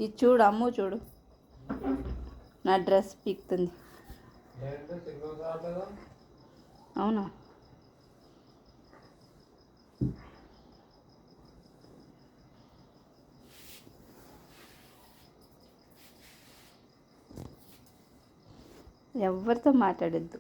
ఇది చూడు, అమ్ము చూడు, నా డ్రెస్ పీక్తుంది. అవునా? ఎవరితో మాట్లాడద్దు.